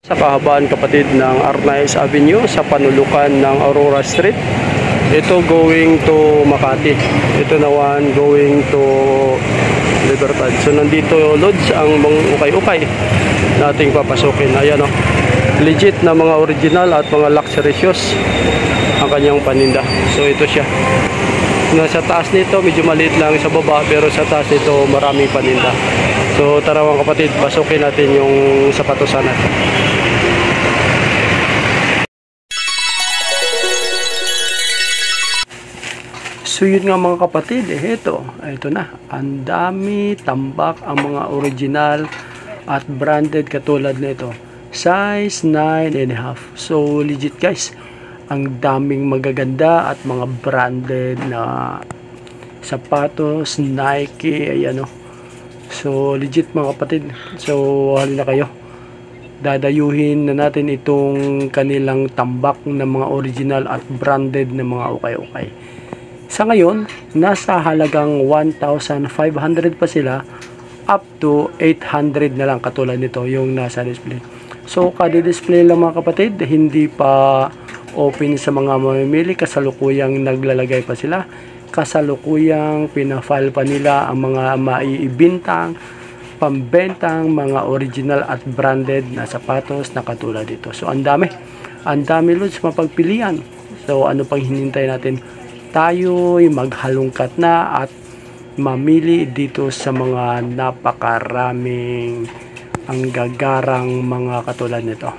Sa kahabaan kapatid ng Arnaiz Avenue sa panulukan ng Aurora Street. Ito going to Makati. Ito naman going to Libertad. So nandito loads ang mga ukay-ukay nating papasukin. Ayan o. Legit na mga original at mga luxury shoes ang kanyang paninda. So ito siya. Nasa taas nito medyo maliit lang sa baba, pero sa taas nito maraming paninda. So tara mga kapatid, pasukin natin yung sapatosan natin. So yun nga mga kapatid, ito na, ang dami tambak ang mga original at branded katulad nito, size 9.5. So legit guys, ang daming magaganda at mga branded na sapatos, Nike, ayan o. So legit mga kapatid. So halina kayo, dadayuhin na natin itong kanilang tambak na mga original at branded na mga ukay-ukay. Sa ngayon, nasa halagang 1,500 pa sila up to 800 na lang katulad nito yung nasa display. So kada display lang mga kapatid, hindi pa open sa mga mamimili, kasalukuyang naglalagay pa sila, kasalukuyang pinafile pa nila ang mga maiibintang pambentang mga original at branded na sapatos na katulad dito. So ang dami loads mapagpilian. So ano pang hinintay natin? Tayo'y maghalungkat na at mamili dito sa mga napakaraming ang gagarang mga katulad nito.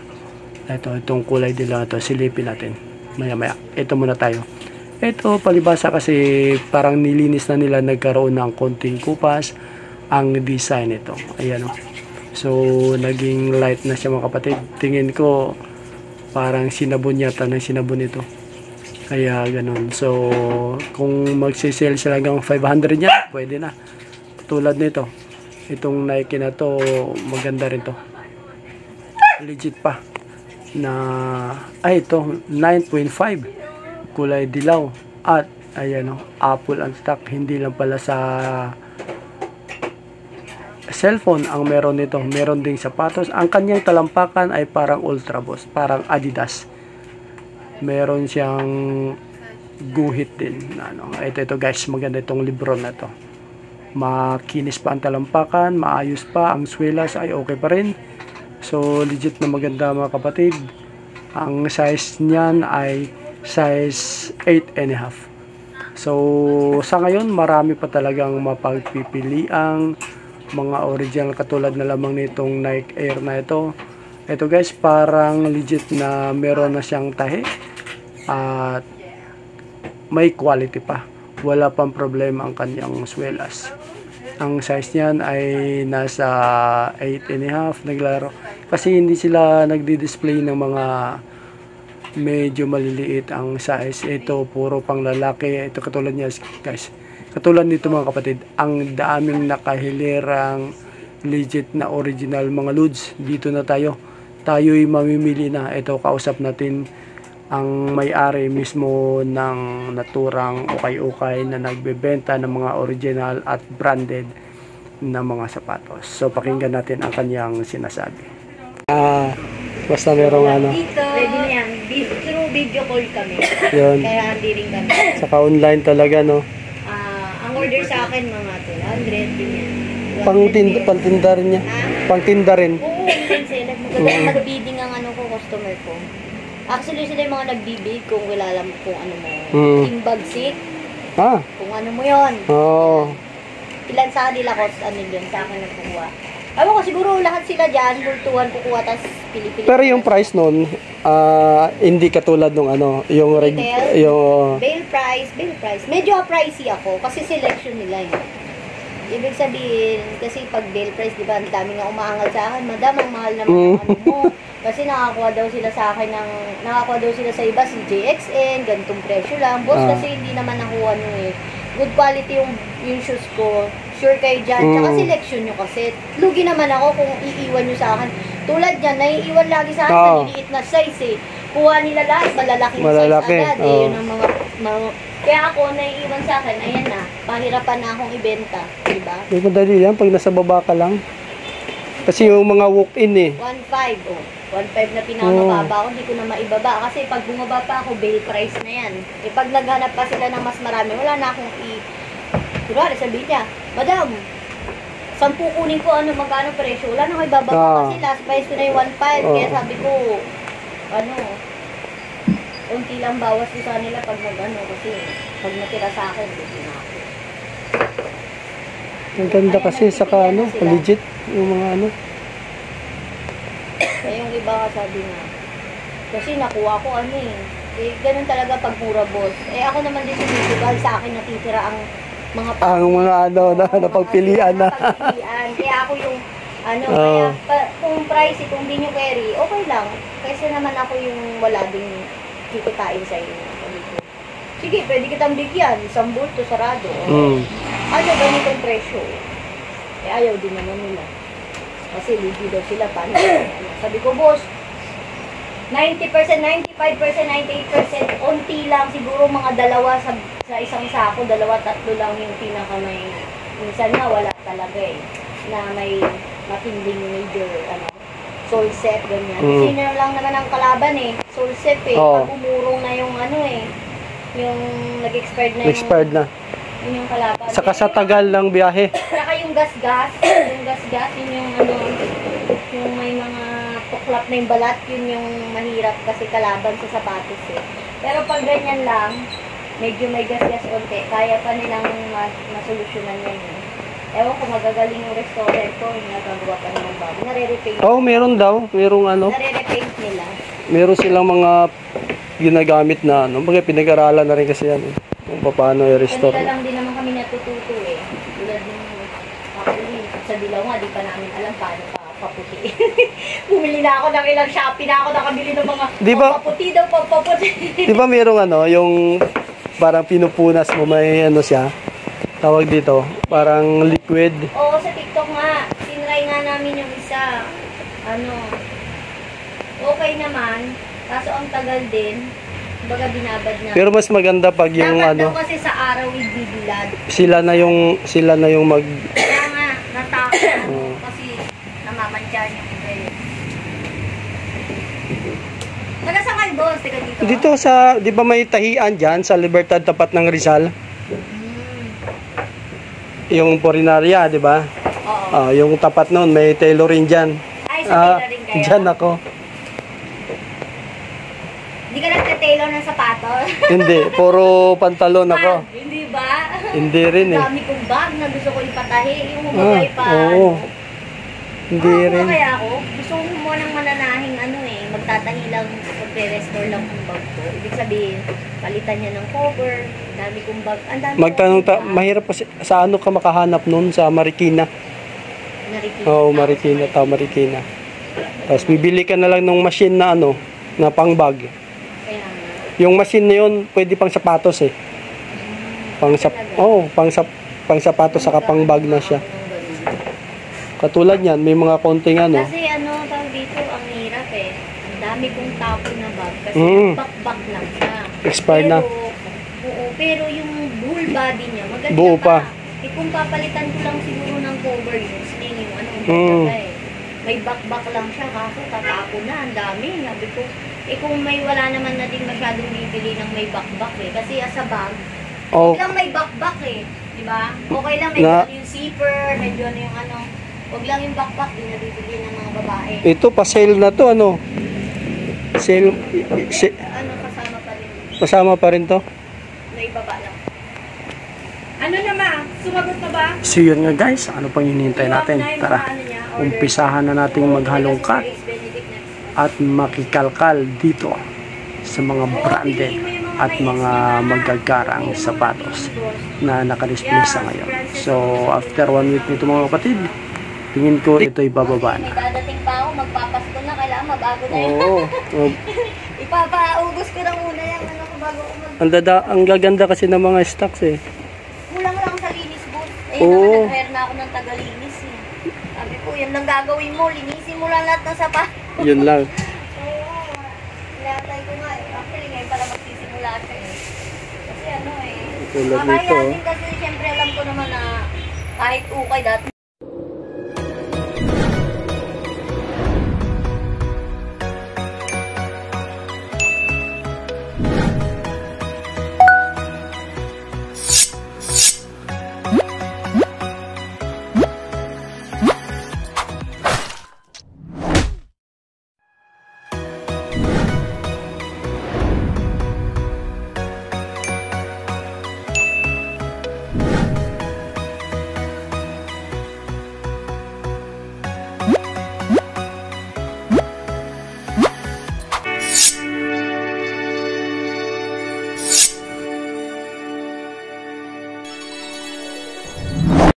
Itong kulay nila ito, silipin natin maya. Ito muna tayo. Ito palibasa kasi parang nilinis na nila, nagkaroon ng konting kupas ang design nito. Ayan o. So naging light na siya mga kapatid. Tingin ko parang sinabon yata ng sinabon ito. Kaya ganun. So kung magsisale sila hanggang 500 niya, pwede na. Tulad nito, itong Nike na to, maganda rin to. Legit pa na ito 9.5 kulay dilaw at ayan o, Apple ang stock, hindi lang pala sa cellphone ang meron nito, meron ding sapatos. Ang kanyang talampakan ay parang Ultra Boss, parang Adidas. Meron siyang guhit din. Ito guys, maganda itong Lebron na to. Makinis pa ang talampakan, maayos pa, ang swelas ay okay pa rin. So legit na maganda mga kapatid. Ang size niyan ay size 8.5. So sa ngayon marami pa talagang mapagpipiliang mga original katulad na lamang nitong Nike Air na ito. Ito guys, parang legit na meron na siyang tahi at may quality pa. Wala pang problema ang kanyang swelas. Ang size niyan ay nasa 8.5 naglaro. Kasi hindi sila nagdi-display ng mga medyo maliliit ang size. Ito puro pang lalaki. Ito katulad niya guys. Katulad nito mga kapatid, ang daming nakahilirang legit na original mga loads. Dito na tayo'y mamimili na. Ito, kausap natin ang may-ari mismo ng naturang ukay-ukay na nagbebenta ng mga original at branded na mga sapatos. So pakinggan natin ang kanyang sinasabi. Basta merong ano. Pwede na yan. Through video call kami. Yun. Kaya hindi rin kami. Saka online talaga, no? Ang order sa akin mga 200 din yan. Pangtinda rin niya. Pangtinda rin. Oo, minsan. Nag-bidding ang customer ko. Actually, sila yung mga nag-bid kung wala alam kung ano mo. Team bag seat. Kung ano mo yun. Oo. Ilan sa kanila cost, ano yun, sa akin nagkukuha. Ewan ko, siguro lahat sila dyan, bultuhan kukuha, tas Pilipinas. Pero yung price nun, hindi katulad nung ano, yung bail price. Medyo pricey ako, kasi selection nila yun. Ibig sabihin, kasi pag bail price, di ba, ang dami nga umaangal sa akin, madam, ang mahal naman ang ano mo. Kasi nakakuha daw sila sa akin nakakuha daw sila sa iba, si JXN, ganitong presyo lang. Boss, kasi hindi naman nakuha nyo eh. Good quality yung shoes ko. Sure kayo dyan. Tsaka selection nyo kasi. Lugi naman ako kung iiwan nyo sa akin. Tulad dyan, naiiwan lagi sa akin, maliliit na size eh. Kuha nila lahat, malalaking size agad eh. Yun ang mga kaya ako, naiiwan sa akin, ayan na, pahirapan na akong ibenta. Diba? Hindi madali yan, pag nasa baba ka lang. Kasi yung mga walk-in eh. 1.5, oh. 1.5 na pinamababa ko, hindi ko na maibaba. Kasi pag bumaba pa ako, bail price na yan. Eh, pag naghanap pa sila ng mas marami, wala na akong Kunwari, sabihin niya, Madam, 10 kunin ko, magkano presyo? Wala na ako ibababa kasi last price ko na yung 1.5. Kaya sabi ko, unti lang bawas ko sa nila pag kasi pag natira sa akin, hindi na ako. Ang ganda kasi, saka legit, yung mga Eh, yung iba sabi nga, kasi nakuha ko eh, ganun talaga pag mura, boss. Eh, ako naman din dito, dahil sa akin natitira ang mga napagpilian na. Napagpilian. Kaya ako yung, kaya kung price, kung di nyo carry, okay lang. Kasi naman ako yung wala ding kikitain sa inyo. Sige, pwede kitang bigyan, 1 bulto, sarado. Ganitong presyo. Eh, ayaw din naman nila. Kasi lugi daw sila, paano? Sabi ko, boss, 90%, 95%, 98%, unti lang, siguro mga dalawa sa isang sako, 2-3 lang yung pinaka minsan nga wala talaga na may matinding major, soul set, ganyan. Sino lang naman ang kalaban soul set pag umurong na yung yung nag-expired na yun yung kalaban. Saka sa tagal ng biyahe. Saka yung gas-gas, yun yung yung may mga tuklap na yung balat, yun yung mahirap kasi kalaban sa sapatos Pero pag ganyan lang, medyo may gas-gas konti, kaya pa nilang masolusyonan yan Ewan ko, magagaling yung restaurant ko, nagagawa pa naman bago. Nare-repaint. Meron daw. Nare-repaint nila. Meron silang mga ginagamit na pinag-aralan na rin kasi yan kung paano i-restore. Kanila lang din naman kami natututo Tulad ng actually, sa Dilaw nga, di pa namin alam paano paputi. Bumili na ako ng ilang Shopee na ako nakabili ng mga paputi daw, paputi. Di ba merong yung parang pinupunas mo, may siya, tawag dito, parang liquid. Oo, sa TikTok nga, tinry nga namin yung isa. Okay naman, kaso ang tagal din, baga binabad na. Pero mas maganda pag yung dapat daw kasi sa araw ibibilad. Sila na yung mag... Kaya nga, natakot kasi namamantyan yung iba Taga saan kayo, boss? Taga dito? Dito di ba may tahian dyan sa Libertad tapat ng Rizal? Yung Porinaria, di ba? Oo. Yung tapat noon, may tailoring dyan. Ay, sa tailoring kayo? Dyan ako. Hindi ka nagka-tailor ng sapatos? Hindi, puro pantalon ako. Hindi ba? Hindi rin Ang dami kong bag na gusto ko ipatahi. Yung umagay pa. Oo. Hindi rin. Kaya ako, gusto ko mo ng mananahing magtatahi lang, magre-restore lang ang bag ko. Ibig sabihin, palitan niya ng cover, dami kong bag. Ang dami Magtanong mahirap kasi sa ano ka makahanap nun sa Marikina. Marikina. Tapos bibili ka na lang ng machine na na pang bag. Yung machine na yun, pwede pang sapatos pang sapatos saka pang bag na siya. Katulad yan, may mga konting Kasi tawag dito, ang hirap Ang dami kong tapon na bag. Kasi back lang siya. Expired na. Oo, pero yung whole body niya, maganda buo pa. Kung papalitan ko lang siguro ng cover yung sling, may back lang siya, kaso tatapon na, ang dami. Sabi ko, kung wala naman na din masyadong bibili ng may back kasi as a bag, lang may back di ba? Okay lang, medyo yung zipper, medyo yung huwag lang yung backpack, din na bibili ng mga babae. Ito, pa-sale na to, Sale, kasama pa rin. Kasama pa rin to? May baba lang. Sumagot na ba? So yun nga guys, ano pang hinihintay natin? Tara, umpisahan na nating maghalongkat at makikalkal dito sa mga branded at mga magagarang sapatos na nakadisplay sa ngayon. So after 1 week nito mga kapatid, tingin ko ito'y bababa na. Dadating pa ako, magpapasko na, kailangan mabago na yun. Ipapaubos ko na muna yung bago ko ang gaganda kasi ng mga stocks Kulang lang sa linis, boss. Naman, nag-hire na ako ng taga-linis Sabi ko, yan lang gagawin mo, linisin mo lang lahat ng sapat. Yun lang. Nilatay ko nga Actually, ngayon pala magsisimula siya Kasi tulad nito kakayanin kasi, siyempre alam ko naman na kahit ukay dati